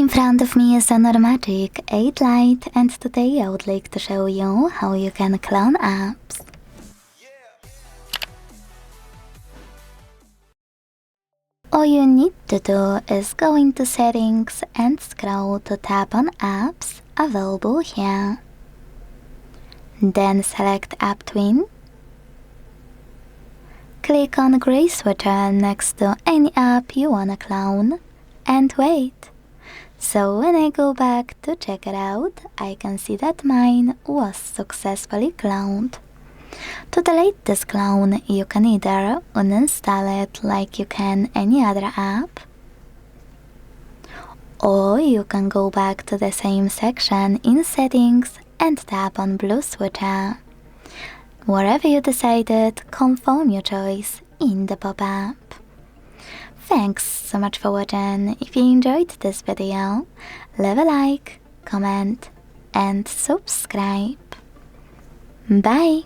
In front of me is HONOR Magic8 Lite, and today I would like to show you how you can clone apps. All you need to do is go into settings and scroll to tap on apps available here. Then select App Twin. Click on gray switcher next to any app you wanna clone and wait. So when I go back to check it out, I can see that mine was successfully cloned. To delete this clone, you can either uninstall it like you can any other app, or you can go back to the same section in settings and tap on blue switcher. Wherever you decided, confirm your choice in the pop-up. Thanks so much for watching. If you enjoyed this video, leave a like, comment and subscribe. Bye!